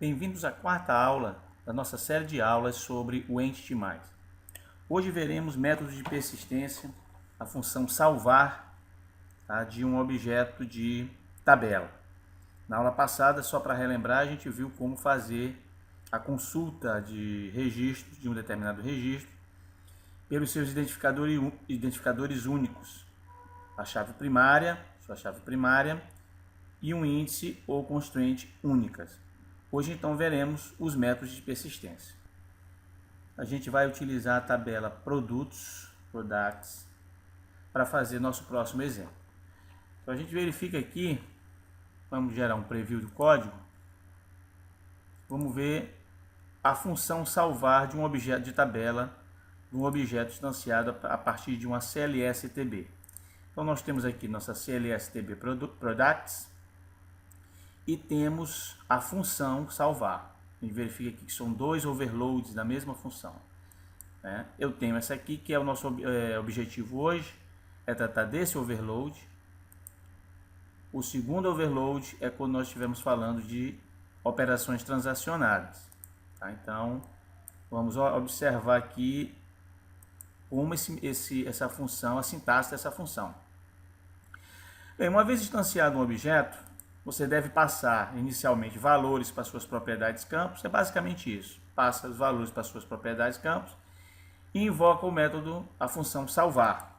Bem-vindos à quarta aula da nossa série de aulas sobre o Entity+. Hoje veremos métodos de persistência, a função salvar, tá, de um objeto de tabela. Na aula passada, só para relembrar, a gente viu como fazer a consulta de registros de um determinado registro pelos seus identificadores únicos, a chave primária, sua chave primária, e um índice ou constraint únicas. Hoje, então, veremos os métodos de persistência. A gente vai utilizar a tabela products, para fazer nosso próximo exemplo. Então, a gente verifica aqui, vamos gerar um preview do código, vamos ver a função salvar de um objeto de tabela, de um objeto instanciado a partir de uma CLSTB. Então, nós temos aqui nossa CLSTB products, e temos a função salvar. A gente verifica aqui que são dois overloads da mesma função. Eu tenho essa aqui, que é o nosso objetivo hoje, é tratar desse overload. O segundo overload é quando nós estivermos falando de operações transacionadas. Tá? Então, vamos observar aqui como essa função, a sintaxe dessa função. Bem, uma vez instanciado um objeto, você deve passar inicialmente valores para suas propriedades campos, é basicamente isso. Passa os valores para suas propriedades campos e invoca o método, a função salvar,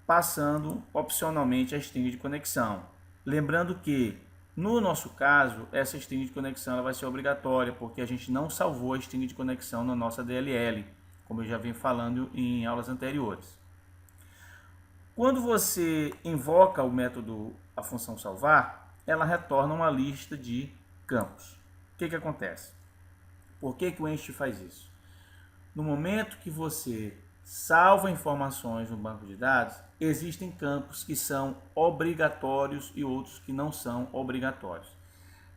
passando opcionalmente a string de conexão. Lembrando que, no nosso caso, essa string de conexão ela vai ser obrigatória, porque a gente não salvou a string de conexão na nossa DLL, como eu já vim falando em aulas anteriores. Quando você invoca o método, a função salvar, ela retorna uma lista de campos. O que acontece? Por que o Entity faz isso? No momento que você salva informações no banco de dados, existem campos que são obrigatórios e outros que não são obrigatórios.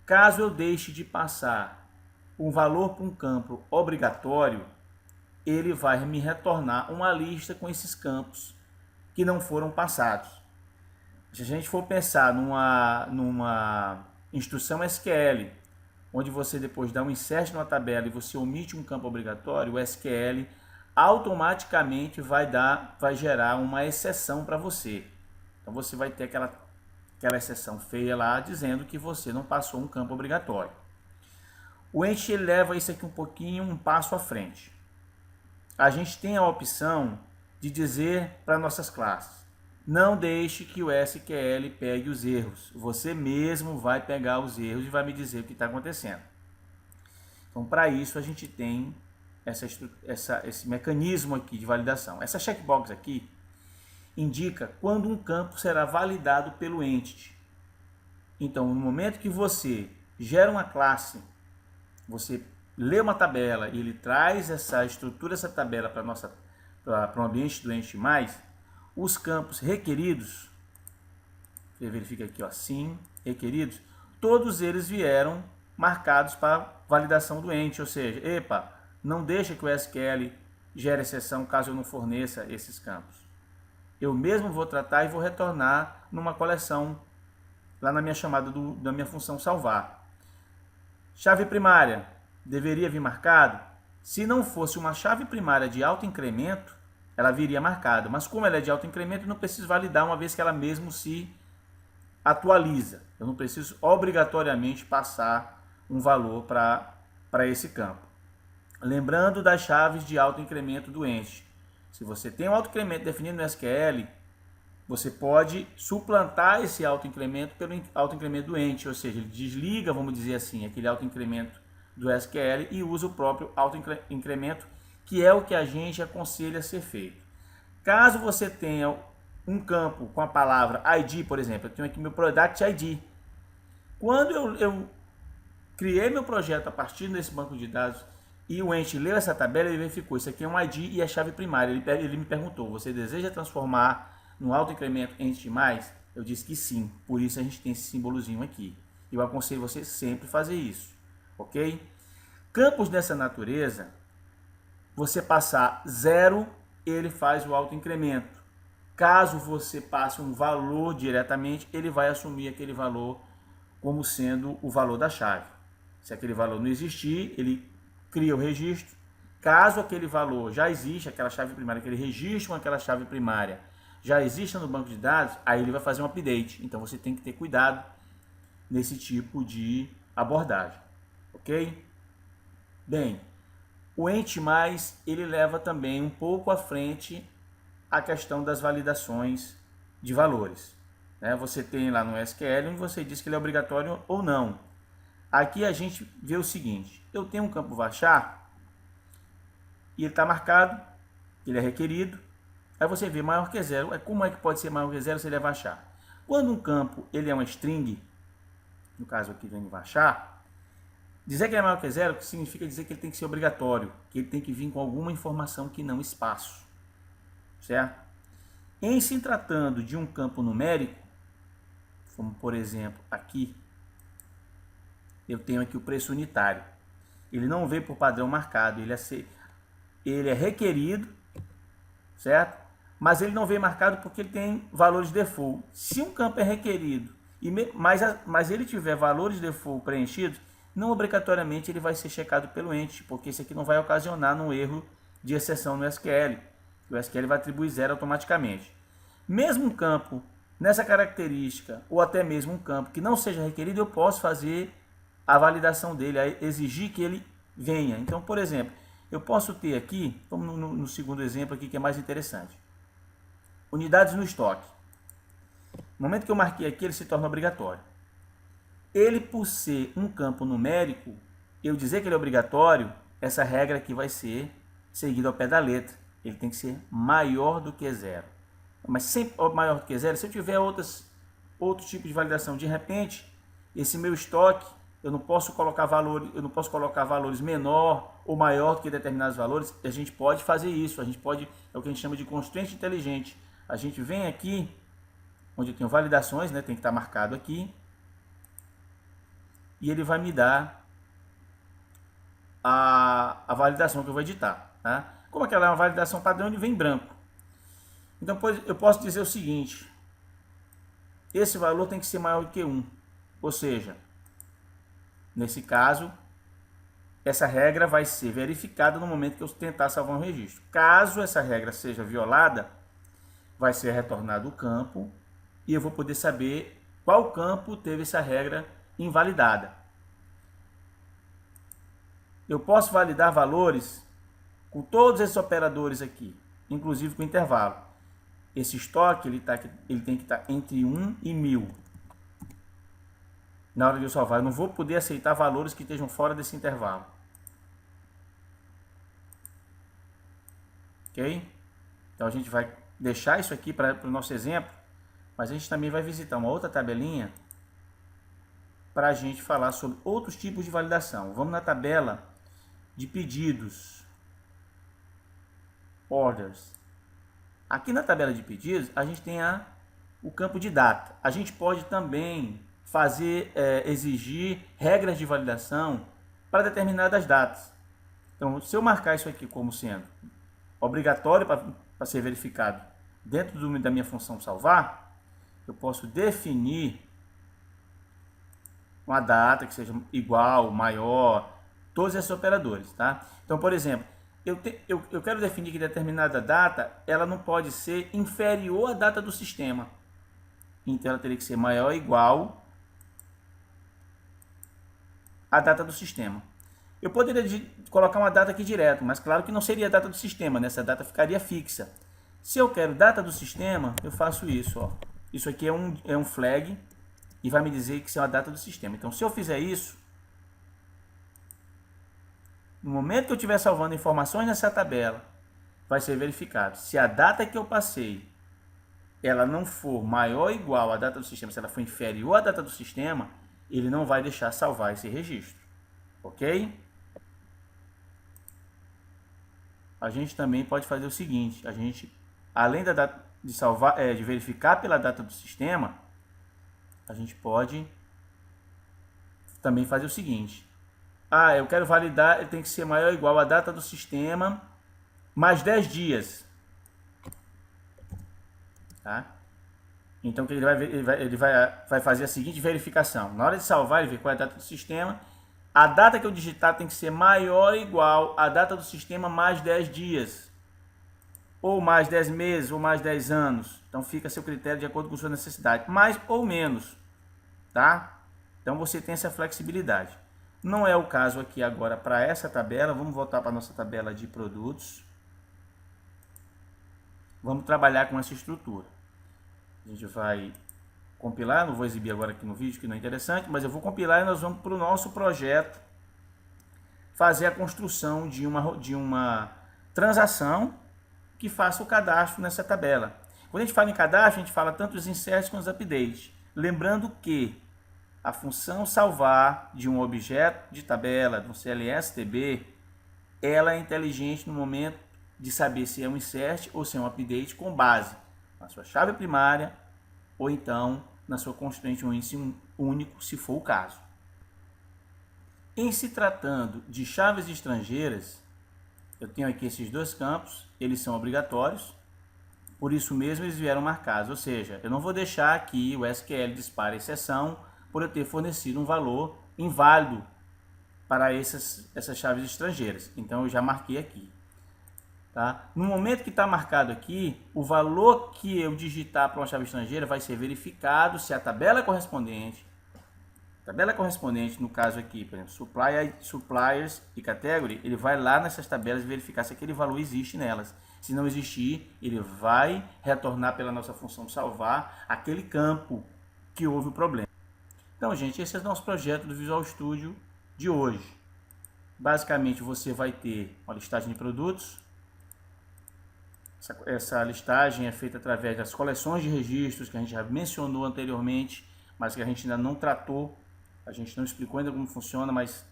Caso eu deixe de passar um valor para um campo obrigatório, ele vai me retornar uma lista com esses campos que não foram passados. Se a gente for pensar numa instrução SQL, onde você depois dá um insert numa tabela e você omite um campo obrigatório, o SQL automaticamente vai gerar uma exceção para você. Então você vai ter aquela exceção feia lá dizendo que você não passou um campo obrigatório. O Entity leva isso aqui um passo à frente. A gente tem a opção de dizer para nossas classes: não deixe que o SQL pegue os erros. Você mesmo vai pegar os erros e vai me dizer o que está acontecendo. Então, para isso, a gente tem esse mecanismo aqui de validação. Essa checkbox aqui indica quando um campo será validado pelo Entity. Então, no momento que você gera uma classe, você lê uma tabela e ele traz essa estrutura, essa tabela para o ambiente do Entity+, os campos requeridos, você verifica aqui, ó, sim, requeridos, todos eles vieram marcados para validação do Entity, ou seja, não deixa que o SQL gere exceção caso eu não forneça esses campos. Eu mesmo vou tratar e vou retornar numa coleção, lá na minha chamada da minha função salvar. Chave primária, deveria vir marcado? Se não fosse uma chave primária de alto incremento, ela viria marcada, mas como ela é de alto incremento, eu não preciso validar uma vez que ela mesmo se atualiza. Eu não preciso obrigatoriamente passar um valor para esse campo. Lembrando das chaves de alto incremento do Entity. Se você tem um alto incremento definido no SQL, você pode suplantar esse alto incremento pelo alto incremento do Entity, ou seja, ele desliga, vamos dizer assim, aquele alto incremento do SQL e usa o próprio alto incremento, que é o que a gente aconselha a ser feito. Caso você tenha um campo com a palavra ID, por exemplo, eu tenho aqui meu Product ID. Quando eu criei meu projeto a partir desse banco de dados e o Entity leu essa tabela, ele verificou, isso aqui é um ID e a chave primária. Ele me perguntou, você deseja transformar no alto incremento Entity+? Eu disse que sim, por isso a gente tem esse símbolozinho aqui. Eu aconselho você sempre fazer isso, ok? Campos dessa natureza, você passar 0, ele faz o alto incremento. Caso você passe um valor diretamente, ele vai assumir aquele valor como sendo o valor da chave. Se aquele valor não existir, ele cria o registro. Caso aquele valor já exista, aquela chave primária, aquele registro com aquela chave primária já exista no banco de dados, aí ele vai fazer um update. Então você tem que ter cuidado nesse tipo de abordagem, ok? Bem, o ente mais ele leva também um pouco à frente a questão das validações de valores. Você tem lá no SQL onde você diz que ele é obrigatório ou não. Aqui a gente vê o seguinte: eu tenho um campo varchar e ele está marcado, ele é requerido. Aí você vê maior que zero. Como é que pode ser maior que zero se ele é varchar? Quando um campo ele é uma string, no caso aqui vem varchar, dizer que ele é maior que zero significa dizer que ele tem que ser obrigatório, que ele tem que vir com alguma informação que não espaço, certo? Em se tratando de um campo numérico, como por exemplo aqui, eu tenho aqui o preço unitário. Ele não veio por padrão marcado, ele é requerido, certo? Mas ele não veio marcado porque ele tem valores default. Se um campo é requerido, mas ele tiver valores default preenchidos, não obrigatoriamente ele vai ser checado pelo ente, porque isso aqui não vai ocasionar um erro de exceção no SQL. O SQL vai atribuir zero automaticamente. Mesmo um campo nessa característica, ou até mesmo um campo que não seja requerido, eu posso fazer a validação dele, exigir que ele venha. Então, por exemplo, eu posso ter aqui, vamos no segundo exemplo aqui que é mais interessante, unidades no estoque. No momento que eu marquei aqui, ele se torna obrigatório. Ele, por ser um campo numérico, eu dizer que ele é obrigatório, essa regra aqui vai ser seguida ao pé da letra. Ele tem que ser maior do que zero. Mas sempre maior do que zero, se eu tiver outro tipo de validação, de repente, esse meu estoque, eu não posso colocar valores menor ou maior do que determinados valores. A gente pode fazer isso, é o que a gente chama de constraint inteligente. A gente vem aqui, onde eu tenho validações, tem que estar marcado aqui, e ele vai me dar a validação que eu vou editar. Tá? Como aquela é uma validação padrão, ele vem em branco. Então eu posso dizer o seguinte: esse valor tem que ser maior do que 1. Ou seja, nesse caso, essa regra vai ser verificada no momento que eu tentar salvar um registro. Caso essa regra seja violada, vai ser retornado o campo e eu vou poder saber qual campo teve essa regra invalidada. Eu posso validar valores com todos esses operadores aqui, inclusive com intervalo. Esse estoque ele tem que estar entre 1 e 1000. Na hora de eu salvar, eu não vou poder aceitar valores que estejam fora desse intervalo. Ok? Então a gente vai deixar isso aqui para o nosso exemplo, mas a gente também vai visitar uma outra tabelinha para a gente falar sobre outros tipos de validação. Vamos na tabela de pedidos, orders. Aqui na tabela de pedidos, a gente tem o campo de data. A gente pode também exigir regras de validação para determinadas datas. Então, se eu marcar isso aqui como sendo obrigatório para ser verificado dentro da minha função salvar, eu posso definir uma data que seja igual, maior, todos esses operadores. Tá? Então, por exemplo, eu quero definir que determinada data ela não pode ser inferior à data do sistema. Então, ela teria que ser maior ou igual à data do sistema. Eu poderia colocar uma data aqui direto, mas claro que não seria a data do sistema, né? Essa data ficaria fixa. Se eu quero data do sistema, eu faço isso. Ó. Isso aqui é um flag e vai me dizer que isso é uma data do sistema. Então, se eu fizer isso, no momento que eu estiver salvando informações nessa tabela, vai ser verificado. Se a data que eu passei, ela não for maior ou igual à data do sistema, se ela for inferior à data do sistema, ele não vai deixar salvar esse registro. Ok? A gente também pode fazer o seguinte, além da data de salvar, de verificar pela data do sistema, a gente pode também fazer o seguinte: eu quero validar, ele tem que ser maior ou igual à data do sistema mais 10 dias. Tá? Então ele vai fazer a seguinte verificação. Na hora de salvar, ele vê qual é a data do sistema A data que eu digitar tem que ser maior ou igual à data do sistema mais 10 dias, ou mais 10 meses, ou mais 10 anos. Então fica a seu critério de acordo com sua necessidade, mais ou menos, tá? Então você tem essa flexibilidade. Não é o caso aqui agora para essa tabela. Vamos voltar para a nossa tabela de produtos. Vamos trabalhar com essa estrutura. A gente vai compilar, não vou exibir agora aqui no vídeo, que não é interessante, mas eu vou compilar e nós vamos para o nosso projeto fazer a construção de uma transação que faça o cadastro nessa tabela. Quando a gente fala em cadastro, a gente fala tanto os inserts quanto os updates. Lembrando que a função salvar de um objeto de tabela, de um CLSTB, ela é inteligente no momento de saber se é um insert ou se é um update com base na sua chave primária ou então na sua constante um índice único, se for o caso. Em se tratando de chaves estrangeiras, eu tenho aqui esses dois campos, eles são obrigatórios, por isso mesmo eles vieram marcados, ou seja, eu não vou deixar que o SQL dispare exceção por eu ter fornecido um valor inválido para essas chaves estrangeiras. Então eu já marquei aqui. Tá? No momento que está marcado aqui, o valor que eu digitar para uma chave estrangeira vai ser verificado se a tabela correspondente, no caso aqui, por exemplo, suppliers e category, ele vai lá nessas tabelas verificar se aquele valor existe nelas. Se não existir, ele vai retornar pela nossa função salvar aquele campo que houve o problema. Então, gente, esse é o nosso projeto do Visual Studio de hoje. Basicamente, você vai ter uma listagem de produtos. Essa listagem é feita através das coleções de registros que a gente já mencionou anteriormente, mas que a gente ainda não tratou, a gente não explicou ainda como funciona, mas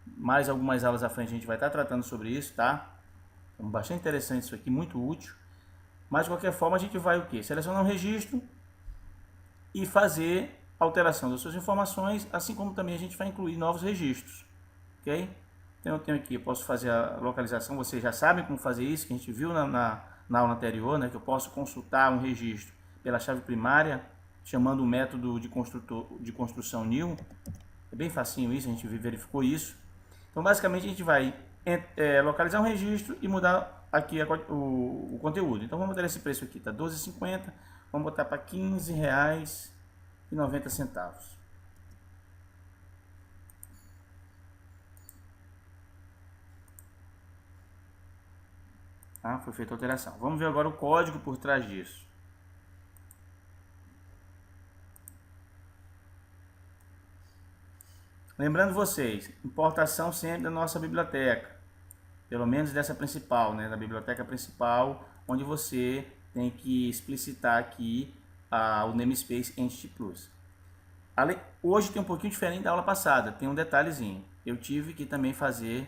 mais algumas aulas à frente a gente vai estar tratando sobre isso, tá? É bastante interessante isso aqui, muito útil. Mas de qualquer forma a gente vai o quê? Selecionar um registro e fazer alteração das suas informações, assim como também a gente vai incluir novos registros, ok? Então eu tenho aqui, eu posso fazer a localização, vocês já sabem como fazer isso, que a gente viu na aula anterior, né, que eu posso consultar um registro pela chave primária, chamando o método de construção new. É bem facinho isso, a gente verificou isso. Então, basicamente, a gente vai localizar um registro e mudar aqui o conteúdo. Então, vamos mudar esse preço aqui, tá R$12,50, vamos botar para R$15,90. Ah, foi feita a alteração. Vamos ver agora o código por trás disso. Lembrando vocês, importação sempre da nossa biblioteca, pelo menos dessa principal, né, da biblioteca principal, onde você tem que explicitar aqui o namespace Entity Plus. Hoje tem um pouquinho diferente da aula passada, tem um detalhezinho. Eu tive que também fazer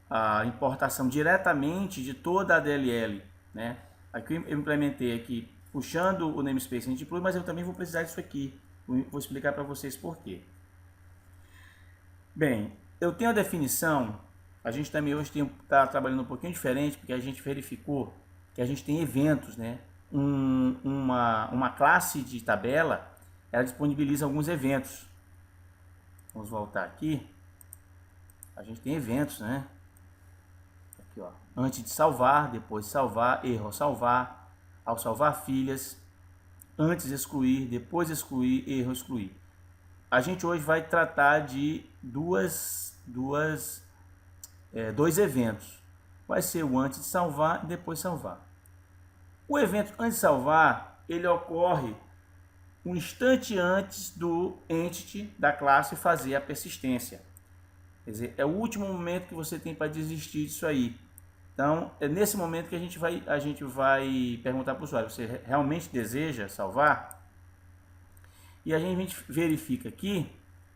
a importação diretamente de toda a DLL, né? Aqui eu implementei aqui puxando o namespace Entity Plus, mas eu também vou precisar disso aqui. Vou explicar para vocês por quê. Bem, eu tenho a definição, a gente também hoje está trabalhando um pouquinho diferente, porque a gente verificou que a gente tem eventos, né? Uma classe de tabela, ela disponibiliza alguns eventos. Vamos voltar aqui. A gente tem eventos, né? Aqui, ó. Antes de salvar, depois de salvar, erro ao salvar filhas, antes excluir, depois excluir, erro excluir. A gente hoje vai tratar de dois eventos. Vai ser o antes de salvar e depois salvar. O evento antes de salvar, ele ocorre um instante antes do entity da classe fazer a persistência. Quer dizer, é o último momento que você tem para desistir disso aí. Então, é nesse momento que a gente vai perguntar para o usuário, você realmente deseja salvar? E a gente verifica aqui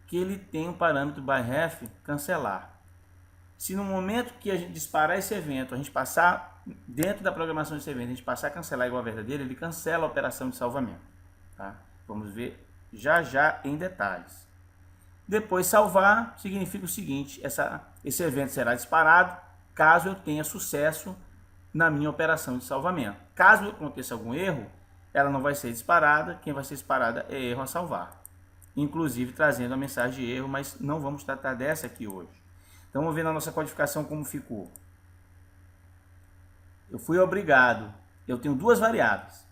que ele tem um parâmetro by_ref cancelar. Se no momento que a gente disparar esse evento, a gente passar dentro da programação desse evento, a gente passar a cancelar igual a verdadeiro, ele cancela a operação de salvamento. Tá? Vamos ver já em detalhes. Depois salvar significa o seguinte, esse evento será disparado caso eu tenha sucesso na minha operação de salvamento. Caso aconteça algum erro, ela não vai ser disparada, quem vai ser disparada é erro a salvar. inclusive trazendo a mensagem de erro, mas não vamos tratar dessa aqui hoje. Então vamos ver na nossa codificação como ficou. Eu fui obrigado, eu tenho duas variáveis.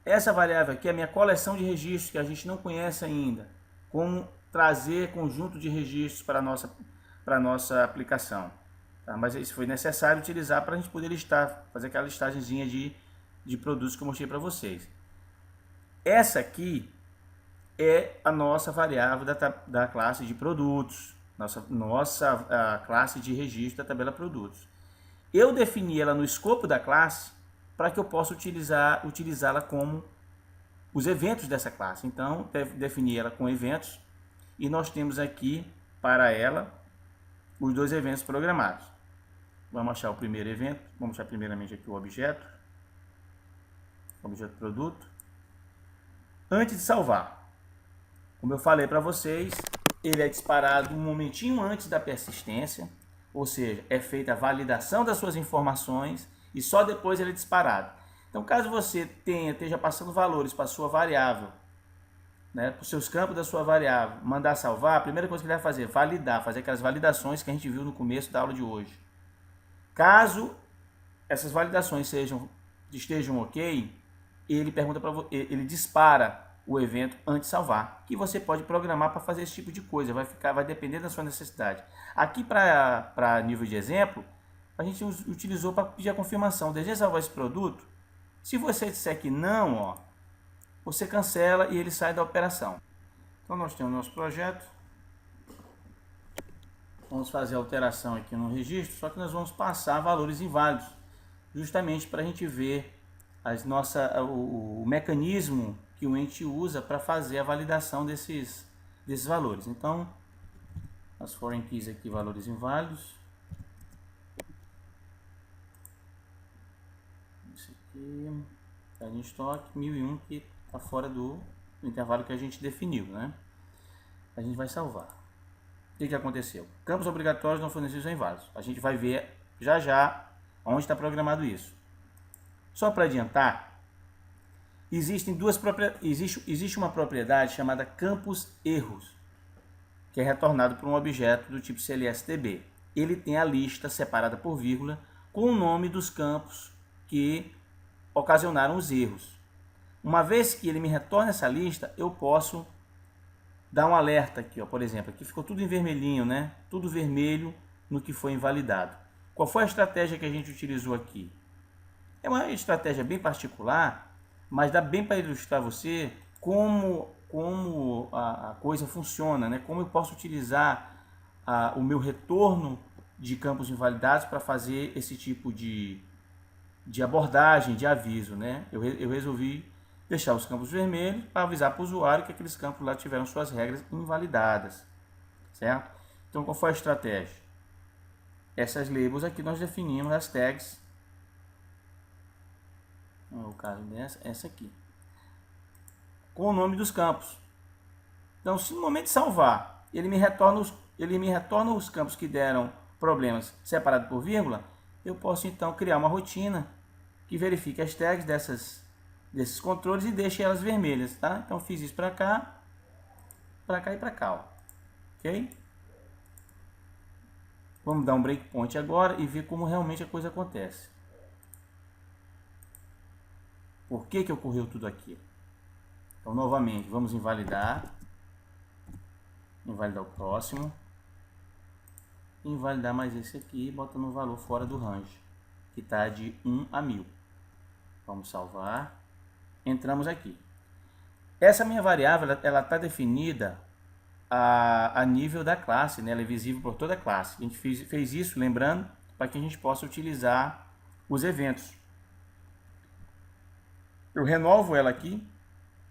Essa variável aqui é a minha coleção de registros, que a gente não conhece ainda. Como trazer conjunto de registros para a nossa aplicação. Tá? Mas isso foi necessário utilizar para a gente poder listar, fazer aquela listagemzinha de produtos que eu mostrei para vocês. Essa aqui é a nossa variável da classe de produtos, nossa classe de registro da tabela produtos. Eu defini ela no escopo da classe para que eu possa utilizá-la como os eventos dessa classe. Então, defini ela com eventos e nós temos aqui para ela os dois eventos programados. Vamos achar o primeiro evento, vamos achar primeiramente aqui o objeto produto. Antes de salvar, como eu falei para vocês, ele é disparado um momentinho antes da persistência, ou seja, é feita a validação das suas informações e só depois ele é disparado. Então, caso você esteja passando valores para a sua variável, né, para os seus campos da sua variável, mandar salvar, a primeira coisa que ele vai fazer é validar, fazer aquelas validações que a gente viu no começo da aula de hoje. Caso essas validações estejam ok, ele dispara o evento antes de salvar, que você pode programar para fazer esse tipo de coisa, vai depender da sua necessidade. Aqui para nível de exemplo, a gente utilizou para pedir a confirmação. Deseja salvar esse produto? Se você disser que não, ó, você cancela e ele sai da operação. Então nós temos o nosso projeto. Vamos fazer a alteração aqui no registro, só que nós vamos passar valores inválidos, justamente para a gente ver o mecanismo que o ente usa para fazer a validação desses valores. Então, as foreign keys aqui, valores inválidos. Esse aqui está em estoque, 1001, que está fora do intervalo que a gente definiu, né? A gente vai salvar. O que aconteceu? Campos obrigatórios não fornecidos ou inválidos. A gente vai ver já onde está programado isso. Só para adiantar, existe uma propriedade chamada campos erros, que é retornado por um objeto do tipo CLSDB. Ele tem a lista separada por vírgula com o nome dos campos que ocasionaram os erros. Uma vez que ele me retorna essa lista, eu posso dar um alerta aqui, ó, por exemplo, aqui ficou tudo em vermelhinho, né? Tudo vermelho no que foi invalidado. Qual foi a estratégia que a gente utilizou aqui? É uma estratégia bem particular, mas dá bem para ilustrar você como a coisa funciona, né? Como eu posso utilizar o meu retorno de campos invalidados para fazer esse tipo de abordagem, de aviso, né? Eu resolvi deixar os campos vermelhos para avisar para o usuário que aqueles campos lá tiveram suas regras invalidadas, certo? Então, qual foi a estratégia? Essas labels aqui nós definimos as tags, no caso essa aqui, com o nome dos campos. Então, se no momento de salvar, ele me retorna os campos que deram problemas separados por vírgula, eu posso então criar uma rotina que verifique as tags desses controles e deixe elas vermelhas, tá? Então fiz isso para cá e para cá, ó. Ok? Vamos dar um breakpoint agora e ver como realmente a coisa acontece. Por que ocorreu tudo aqui? Então, novamente, vamos invalidar o próximo, invalidar mais esse aqui, botando um valor fora do range, que está de 1 a 1000. Vamos salvar. Entramos aqui. Essa minha variável, ela está definida a nível da classe, né? Ela é visível por toda a classe. A gente fez isso, lembrando, para que a gente possa utilizar os eventos. Eu renovo ela aqui,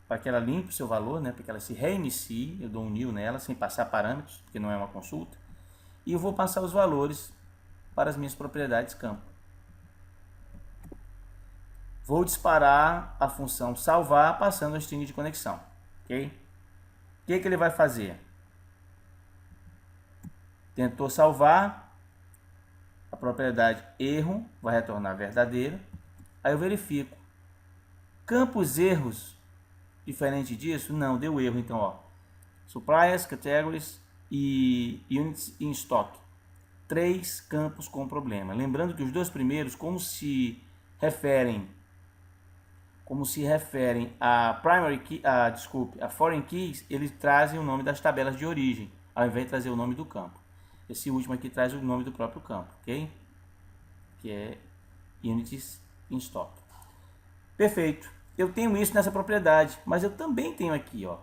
para que ela limpe o seu valor, né? Para que ela se reinicie. Eu dou um new nela, sem passar parâmetros, porque não é uma consulta. E eu vou passar os valores para as minhas propriedades campo. Vou disparar a função salvar passando a string de conexão. Ok? O que ele vai fazer? Tentou salvar, a propriedade erro vai retornar verdadeira. Aí eu verifico. Campos erros, diferente disso? Não, deu erro. Então, ó, Suppliers, Categories e Units in Stock. 3 campos com problema. Lembrando que os dois primeiros, como se referem a primary key, a foreign keys, eles trazem o nome das tabelas de origem, ao invés de trazer o nome do campo. Esse último aqui traz o nome do próprio campo, ok? Que é Units in Stock. Perfeito. Eu tenho isso nessa propriedade, mas eu também tenho aqui, ó.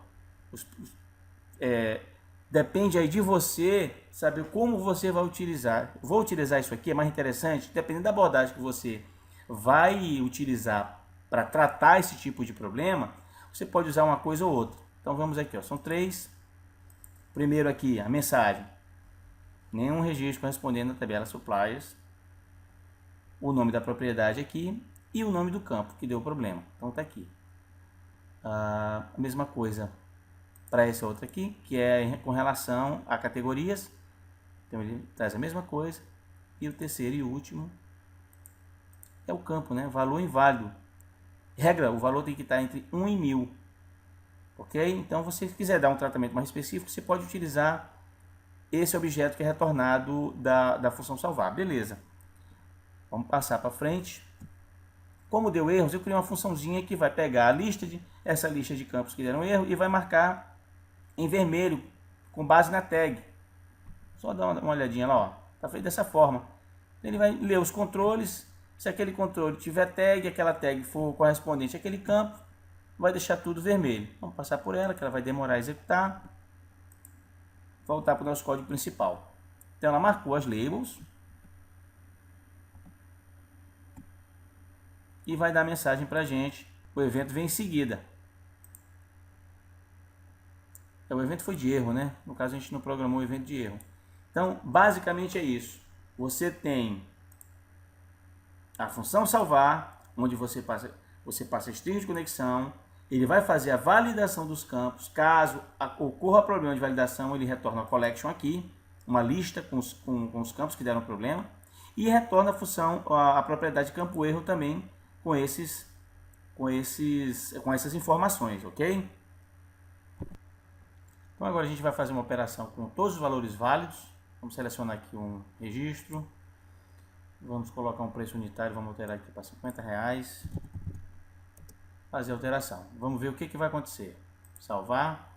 Depende aí de você saber como você vai utilizar. Vou utilizar isso aqui, é mais interessante, dependendo da abordagem que você vai utilizar para tratar esse tipo de problema, você pode usar uma coisa ou outra. Então vamos aqui, ó, são 3. Primeiro aqui, a mensagem. Nenhum registro correspondendo à tabela suppliers. O nome da propriedade aqui e o nome do campo que deu o problema. Então tá aqui. A mesma coisa para essa outra aqui, que é com relação a categorias. Então ele traz a mesma coisa. E o terceiro e último é o campo, né? Valor inválido. Regra, o valor tem que estar entre 1 e 1000. Ok? Então, se você quiser dar um tratamento mais específico, você pode utilizar esse objeto que é retornado da função salvar. Beleza. Vamos passar para frente. Como deu erros, eu criei uma funçãozinha que vai pegar essa lista de campos que deram erro e vai marcar em vermelho com base na tag. Só dar uma olhadinha lá, ó. Tá feito dessa forma. Ele vai ler os controles. Se aquele controle tiver tag, aquela tag for correspondente àquele campo, vai deixar tudo vermelho. Vamos passar por ela, que ela vai demorar a executar. Voltar para o nosso código principal. Então ela marcou as labels. E vai dar mensagem para a gente. O evento vem em seguida. O evento foi de erro, né? No caso a gente não programou o evento de erro. Então basicamente é isso. Você tem a função salvar, onde você passa string de conexão. Ele vai fazer a validação dos campos. Caso ocorra problema de validação, ele retorna a collection aqui, uma lista com os campos que deram problema, e retorna a função, a propriedade campo erro também com essas informações, ok? Então agora a gente vai fazer uma operação com todos os valores válidos. Vamos selecionar aqui um registro. Vamos colocar um preço unitário, vamos alterar aqui para R$50. Fazer a alteração. Vamos ver o que vai acontecer. Salvar.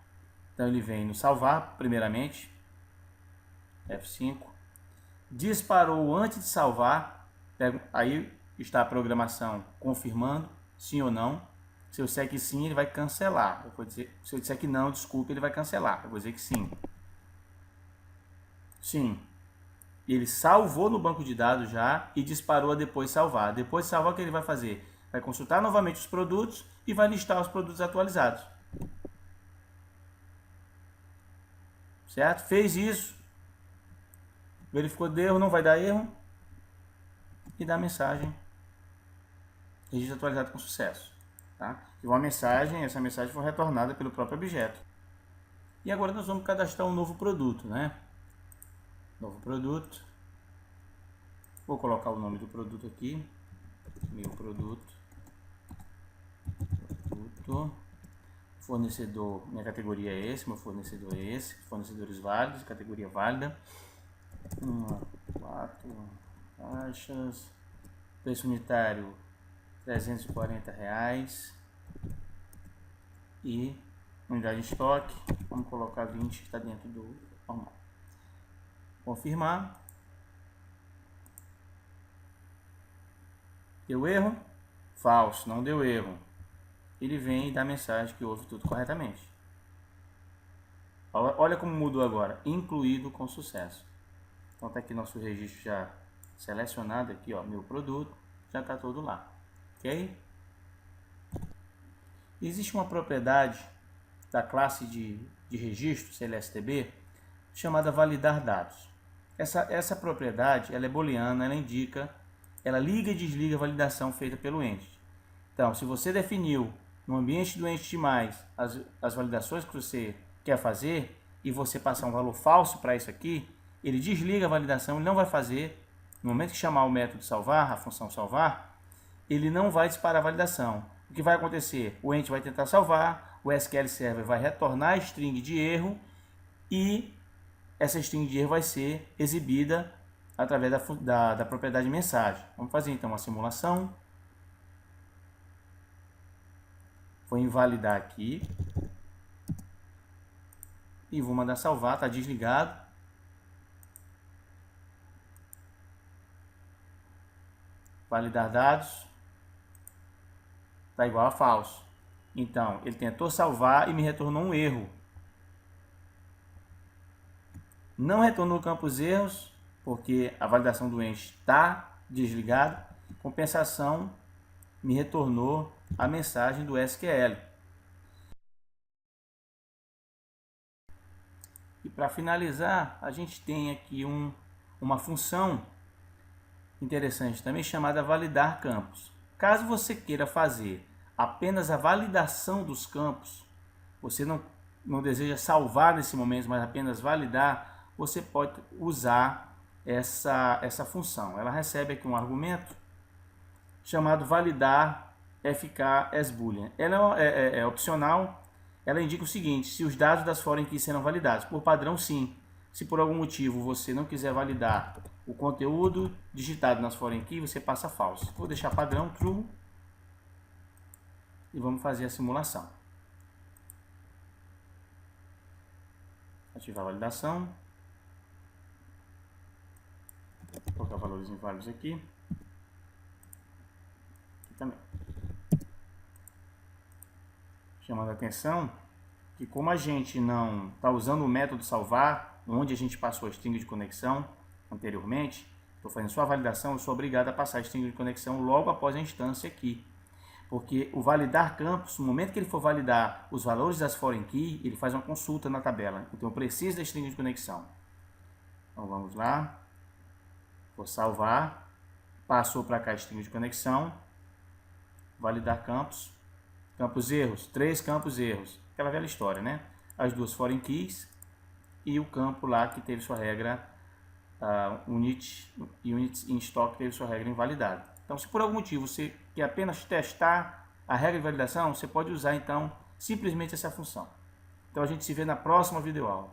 Então ele vem no salvar, primeiramente. F5. Disparou antes de salvar. Aí está a programação confirmando, sim ou não. Se eu disser que sim, ele vai cancelar. Se eu disser que não, desculpe, ele vai cancelar. Eu vou dizer que sim. Sim. Ele salvou no banco de dados já e disparou a depois salvar. Depois de salvar, o que ele vai fazer? Vai consultar novamente os produtos e vai listar os produtos atualizados. Certo? Fez isso. Verificou de erro, não vai dar erro. E dá a mensagem. Registro atualizado com sucesso. Tá? E uma mensagem, essa mensagem foi retornada pelo próprio objeto. E agora nós vamos cadastrar um novo produto, né? Novo produto. Vou colocar o nome do produto aqui. Meu produto. Fornecedor, minha categoria é esse, meu fornecedor é esse. Fornecedores válidos, categoria válida. 4 caixas. Preço unitário R$340. E unidade de estoque, vamos colocar 20 que está dentro do normal. Confirmar. Deu erro? Falso, não deu erro. Ele vem e dá a mensagem que houve tudo corretamente. Olha como mudou agora. Incluído com sucesso. Então está aqui nosso registro já selecionado aqui, ó, meu produto. Já está todo lá. Ok? Existe uma propriedade da classe de registro, CLSTB, chamada validar dados. Essa propriedade ela é booleana, ela liga e desliga a validação feita pelo entity. Então, se você definiu no ambiente do entity mais as validações que você quer fazer e você passar um valor falso para isso aqui, ele desliga a validação, ele não vai fazer. No momento que chamar o método salvar, a função salvar, ele não vai disparar a validação. O que vai acontecer? O entity vai tentar salvar, o SQL Server vai retornar a string de erro e essa string de erro vai ser exibida através da propriedade mensagem. Vamos fazer então uma simulação. Vou invalidar aqui e vou mandar salvar, está desligado. Validar dados, está igual a falso. Então, ele tentou salvar e me retornou um erro. Não retornou campos erros, porque a validação do ente está desligada. Compensação, me retornou a mensagem do SQL. E para finalizar, a gente tem aqui uma função interessante também chamada validar campos. Caso você queira fazer apenas a validação dos campos, você não deseja salvar nesse momento, mas apenas validar, você pode usar essa função. Ela recebe aqui um argumento chamado validar FK as boolean. Ela é opcional. Ela indica o seguinte: se os dados das foreign keys serão validados. Por padrão, sim. Se por algum motivo você não quiser validar o conteúdo digitado nas foreign keys, você passa falso. Vou deixar padrão true e vamos fazer a simulação. Ativar a validação. Vou colocar valores inválidos aqui. Aqui também. Chamando a atenção que, como a gente não está usando o método salvar, onde a gente passou a string de conexão anteriormente, estou fazendo só a validação, eu sou obrigado a passar a string de conexão logo após a instância aqui. Porque o validar campos, no momento que ele for validar os valores das foreign key, ele faz uma consulta na tabela. Então eu preciso da string de conexão. Então vamos lá. Vou salvar. Passou para cá a string de conexão. Validar campos. Campos erros. 3 campos erros. Aquela velha história, né? As duas foreign keys e o campo lá que teve sua regra unit in stock teve sua regra invalidada. Então, se por algum motivo você quer apenas testar a regra de validação, você pode usar então simplesmente essa função. Então a gente se vê na próxima videoaula.